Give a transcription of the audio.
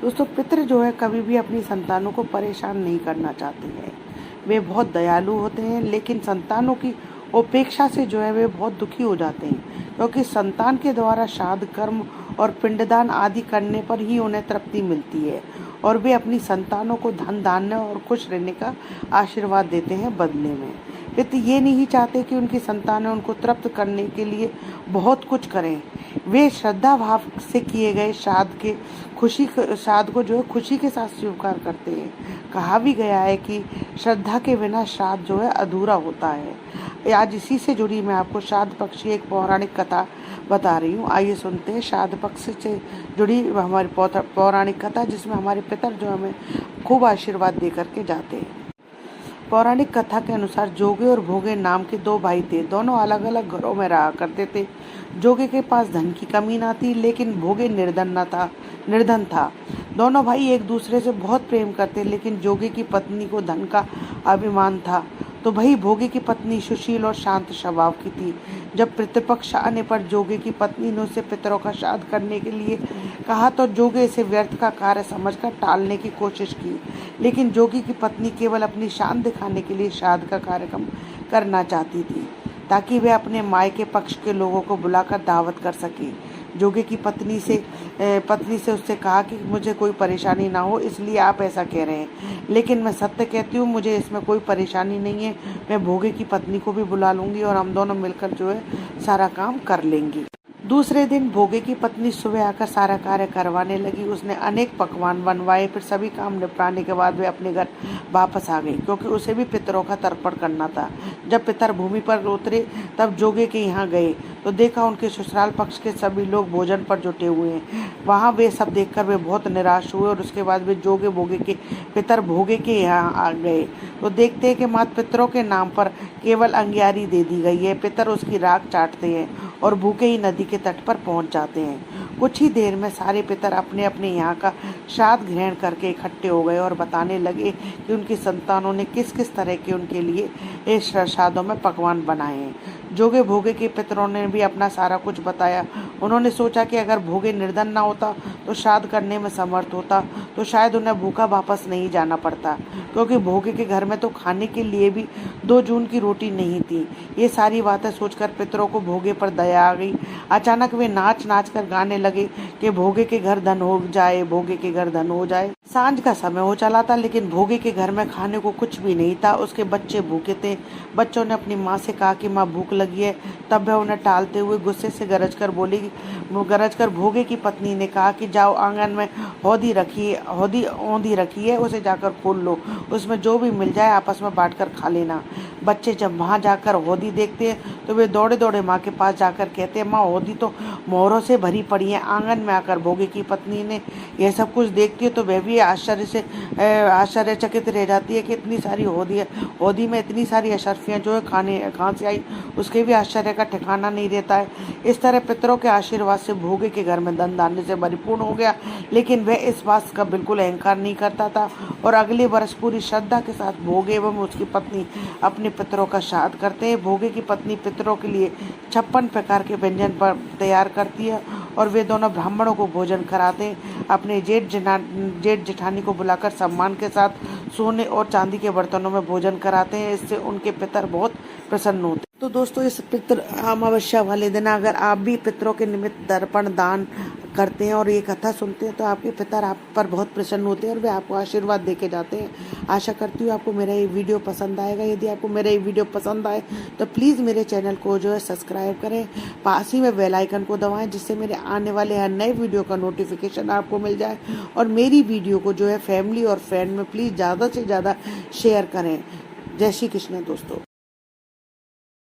दोस्तों पितृ जो है कभी भी अपनी संतानों को परेशान नहीं करना चाहते हैं। वे बहुत दयालु होते हैं, लेकिन संतानों की उपेक्षा से जो है वे बहुत दुखी हो जाते हैं, क्योंकि संतान के द्वारा श्राद्ध कर्म और पिंडदान आदि करने पर ही उन्हें तृप्ति मिलती है और वे अपनी संतानों को धन धान्य और खुश रहने का आशीर्वाद देते हैं बदले में। पिता ये नहीं चाहते कि उनकी संतानें उनको तृप्त करने के लिए बहुत कुछ करें। वे श्रद्धा भाव से किए गए श्राद्ध को जो है खुशी के साथ स्वीकार करते हैं। कहा भी गया है कि श्रद्धा के बिना श्राद्ध जो है अधूरा होता है। आज इसी से जुड़ी मैं आपको श्राद्ध पक्ष की एक पौराणिक कथा बता रही हूँ। आइए सुनते हैं श्राद्ध पक्ष से जुड़ी हमारी पौराणिक कथा, जिसमें हमारे पितर जो हमें खूब आशीर्वाद दे करके जाते हैं। पौराणिक कथा के अनुसार जोगे और भोगे नाम के दो भाई थे। दोनों अलग अलग घरों में रहा करते थे। जोगे के पास धन की कमी ना थी, लेकिन भोगे निर्धन था। दोनों भाई एक दूसरे से बहुत प्रेम करते, लेकिन जोगे की पत्नी को धन का अभिमान था, तो भाई भोगे की पत्नी सुशील और शांत स्वभाव की थी। जब पितृपक्ष आने पर जोगे की पत्नी ने उसे पितरों का श्राद्ध करने के लिए कहा, तो जोगे इसे व्यर्थ का कार्य समझकर टालने की कोशिश की, लेकिन जोगी की पत्नी केवल अपनी शान दिखाने के लिए श्राद्ध का कार्यक्रम करना चाहती थी, ताकि वे अपने मायके पक्ष के लोगों को बुलाकर दावत कर सके। जोगे की पत्नी से उससे कहा कि मुझे कोई परेशानी ना हो, इसलिए आप ऐसा कह रहे हैं, लेकिन मैं सत्य कहती हूँ, मुझे इसमें कोई परेशानी नहीं है। मैं भोगे की पत्नी को भी बुला लूँगी और हम दोनों मिलकर जो है सारा काम कर लेंगी। दूसरे दिन भोगे की पत्नी सुबह आकर सारा कार्य करवाने लगी। उसने अनेक पकवान बनवाए। फिर सभी काम निपटाने के बाद वे अपने घर वापस आ गई, क्योंकि उसे भी पितरों का तर्पण करना था। जब पितर भूमि पर उतरे तब जोगे के यहाँ गए तो देखा उनके ससुराल पक्ष के सभी लोग भोजन पर जुटे हुए हैं। वहाँ वे सब देखकर वे बहुत निराश हुए और उसके बाद वे जोगे भोगे के पितर भोगे के यहाँ आ गए तो देखते हैं कि मात पितरों के नाम पर केवल अंगियारी दे दी गई है। पितर उसकी राख चाटते हैं और भूखे ही नदी के तट पर पहुंच जाते हैं। कुछ ही देर में सारे पितर अपने अपने यहाँ का श्राद्ध ग्रहण करके इकट्ठे हो गए और बताने लगे कि उनकी संतानों ने किस किस तरह के उनके लिए इस श्राद्धों में पकवान बनाए हैं। जोगे भोगे के पितरों ने भी अपना सारा कुछ बताया। उन्होंने सोचा कि अगर भोगे निर्धन ना होता तो श्राद्ध करने में समर्थ होता, तो शायद उन्हें भूखा वापस नहीं जाना पड़ता, क्योंकि भोगे के घर में तो खाने के लिए भी 2 जून की रोटी नहीं थी। ये सारी बातें सोचकर पितरों को भोगे पर दया आ गई। अचानक वे नाच नाच कर गाने लगे कि भोगे के घर धन हो जाए, भोगे के घर धन हो जाए। सांझ का समय हो चला था, लेकिन भोगे के घर में खाने को कुछ भी नहीं था। उसके बच्चे भूखे थे। बच्चों ने अपनी माँ से कहा कि माँ भूख लगी है, तब वह उन्हें टालते हुए गुस्से से गरज कर भोगे की पत्नी ने कहा कि जाओ आंगन में औंधी रखी है, उसे जाकर खोल लो, उसमें जो भी मिल जाए आपस में बांटकर खा लेना। बच्चे जब वहाँ जाकर औंधी देखते हैं तो वे दौड़े दौड़े माँ के पास जाकर कहते हैं, माँ औंधी तो मोहरों से भरी पड़ी है। आंगन में आकर भोगे की पत्नी ने यह सब कुछ देखती है तो वह भी आश्चर्यचकित रह जाती है कि इतनी सारी औंधी में इतनी सारी अशर्फियाँ जो है कहाँ से आई, उसके भी आश्चर्य का ठिकाना नहीं रहता है। इस तरह पितरों के आशीर्वाद से भोगे के घर में धन धान्य से परिपूर्ण हो गया, लेकिन वह इस बात का बिल्कुल अहंकार नहीं करता था और अगले वर्ष पूरी श्रद्धा के साथ भोगे एवं उसकी पत्नी अपने पितरों का श्राद्ध करते हैं। भोगे की पत्नी पितरों के लिए 56 प्रकार के व्यंजन पर तैयार करती है और वे दोनों ब्राह्मणों को भोजन कराते हैं। अपने जेठ जेठानी को बुलाकर सम्मान के साथ सोने और चांदी के बर्तनों में भोजन कराते हैं। इससे उनके पितर बहुत प्रसन्न होते हैं। तो दोस्तों, इस पितृ अमावस्या वाले दिन अगर आप भी पितरों के निमित्त तर्पण दान करते हैं और ये कथा सुनते हैं तो आपके पितर आप पर बहुत प्रसन्न होते हैं और वे आपको आशीर्वाद देके जाते हैं। आशा करती हूँ आपको मेरा ये वीडियो पसंद आएगा। यदि आपको मेरा ये वीडियो पसंद आए तो प्लीज़ मेरे चैनल को जो है सब्सक्राइब करें, पास ही में बेल आइकन को दबाएं, जिससे मेरे आने वाले हर नए वीडियो का नोटिफिकेशन आपको मिल जाए। और मेरी वीडियो को जो है फैमिली और फ्रेंड में प्लीज़ ज़्यादा से ज़्यादा शेयर करें। जय श्री कृष्ण दोस्तों।